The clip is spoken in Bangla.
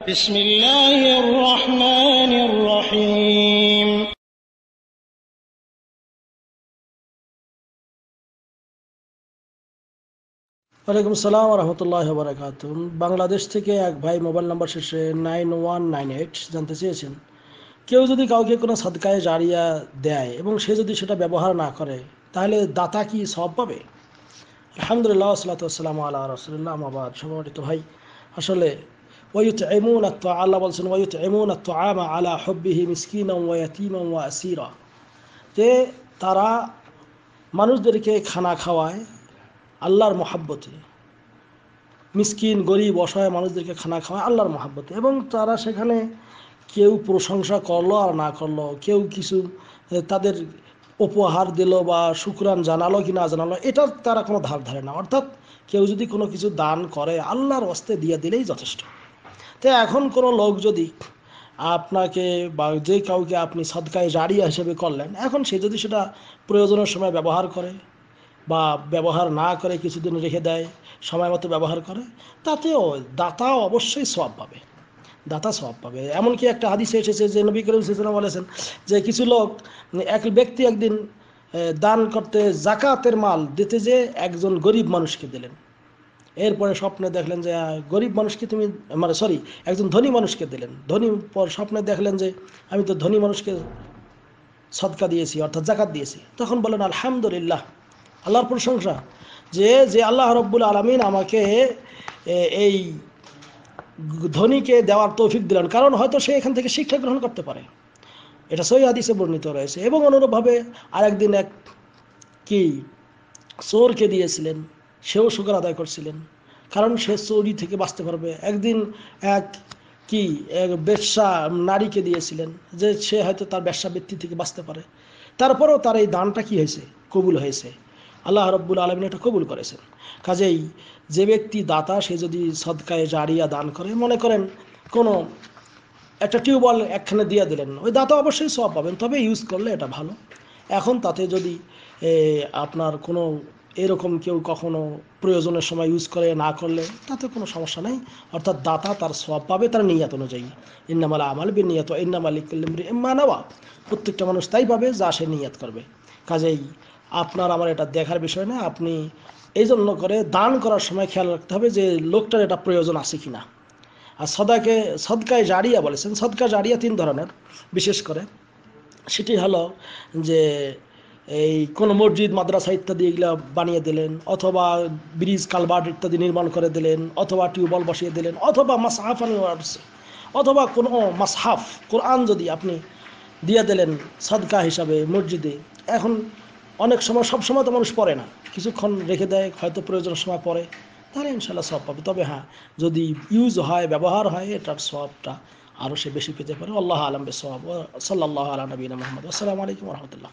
بسم الله الرحمن الرحيم ওয়ালাইকুম আসসালাম রহমতুল্লাহ বারাকাত। বাংলাদেশ থেকে এক ভাই মোবাইল নাম্বার শেষে 9198 জানতে চেয়েছেন, কেউ যদি কাউকে কোনো সাদকায়ে জারিয়া দেয় এবং সে যদি সেটা ব্যবহার না করে তাহলে দাতা কি সওয়াব পাবে? আলহামদুলিল্লাহ ওয়াসসালাতু ওয়াসসালামু আলা রাসূলিল্লাহ, আম্মা বাদ। সম্মানিত ভাই, আসলে আল্লাহ বলছেন ওয়ায়ুতঈমুনা আত-তুআমা আলা হুব্বিহি মিসকিনান ওয়া ইয়াতীমান ওয়া আসীরা, যে তারা মানুষদেরকে খানা খাওয়ায় আল্লাহর মহাব্বতে, মিসকিন গরিব অসহায় মানুষদেরকে খানা খাওয়ায় আল্লাহর মহাব্বতে, এবং তারা সেখানে কেউ প্রশংসা করলো আর না করলো, কেউ কিছু তাদের উপহার দিল বা শুকরান জানালো কি না জানালো, এটার তারা কোনো ধার ধারে না। অর্থাৎ কেউ যদি কোনো কিছু দান করে আল্লাহর ওয়াস্তে দিয়ে দিলেই যথেষ্ট। তো এখন কোনো লোক যদি আপনাকে বা যে কাউকে আপনি সাদকায়ে জারিয়া হিসেবে করলেন, এখন সে যদি সেটা প্রয়োজনের সময় ব্যবহার করে বা ব্যবহার না করে কিছুদিন রেখে দেয়, সময় মতো ব্যবহার করে, তাতেও দাতা অবশ্যই সওয়াব পাবে, দাতা সওয়াব পাবে। এমনকি একটা হাদিসে এসেছে যে নবী করিম সাল্লাল্লাহু আলাইহি ওয়াসাল্লাম বলেছেন যে কিছু লোক, এক ব্যক্তি একদিন দান করতে জাকাতের মাল দিতে যে একজন গরিব মানুষকে দিলেন, এরপরে স্বপ্নে দেখলেন যে গরিব মানুষকে তুমি একজন ধনী মানুষকে দিলেন, ধনী পর স্বপ্নে দেখলেন যে আমি তো ধনী মানুষকে সদকা দিয়েছি, অর্থাৎ জাকাত দিয়েছি। তখন বলেন আলহামদুলিল্লাহ, আল্লাহর প্রশংসা, যে আল্লাহ রব্বুল আলামিন আমাকে এই ধনীকে দেওয়ার তৌফিক দিলেন, কারণ হয়তো সে এখান থেকে শিক্ষা গ্রহণ করতে পারে। এটা সহিহ হাদিসে বর্ণিত রয়েছে। এবং অনুরূপভাবে আরেকদিন এক কি চোরকে দিয়েছিলেন, সেও শুকর আদায় করছিলেন, কারণ সে চোরি থেকে বাঁচতে পারবে। একদিন এক এক ব্যবসা নারীকে দিয়েছিলেন, যে সে হয়তো তার ব্যবসা বৃত্তি থেকে বাঁচতে পারে। তারপরেও তার এই দানটা কি হয়েছে? কবুল হয়েছে। আল্লাহ রব্বুল আলামিন এটা কবুল করেছেন। কাজেই যে ব্যক্তি দাতা, সে যদি সদকায়ে জারিয়া দান করে, মনে করেন কোনো একটা টিউবওয়েল একখানে দিয়ে দিলেন, ওই দাতা অবশ্যই সওয়াব পাবেন, তবে ইউজ করলে এটা ভালো। এখন তাতে যদি আপনার কোনো এরকম কেউ কখনো প্রয়োজনের সময় ইউজ করে না করলে তাতে কোনো সমস্যা নেই। অর্থাৎ দাতা তার সওয়াব পাবে তার নিয়ত অনুযায়ী। ইন্নামাল আমাল বিন্নিয়াত ওয়া ইন্নামা লিকুল্লি ইমরিইন মা নাওয়া। প্রত্যেকটা মানুষ তাই পাবে যা সে নিয়ত করবে। কাজেই আপনার আমার এটা দেখার বিষয় না। আপনি এই জন্য করে দান করার সময় খেয়াল রাখতে হবে যে লোকটার এটা প্রয়োজন আছে কিনা। আর সদকায়ে জারিয়া বলেছেন, সদকা জারিয়া তিন ধরনের। বিশেষ করে সেটি হলো যে এই কোনো মসজিদ মাদ্রাসা ইত্যাদি এগুলো বানিয়ে দিলেন, অথবা ব্রিজ কালভার্ট ইত্যাদি নির্মাণ করে দিলেন, অথবা টিউবওয়েল বসিয়ে দিলেন, অথবা মাসহাফ অথবা কোনো মাসহাফ কোরআন যদি আপনি দিয়ে দিলেন সদকা হিসাবে মসজিদে। এখন অনেক সময়, সব সময় তো মানুষ পড়ে না, কিছুক্ষণ রেখে দেয়, হয়তো প্রয়োজনের সময় পড়ে, তাহলে ইনশাল্লাহ সওয়াব পাবে। তবে হ্যাঁ, যদি ইউজ হয়, ব্যবহার হয়, এটার সওয়াবটা আরও সে বেশি পেতে পারে। আল্লাহ আলম বিসওয়াব। সাল্লাল্লাহু আলা নবিয়িনা মুহাম্মদ। আসসালামু আলাইকুম ওয়া রাহমাতুল্লাহ।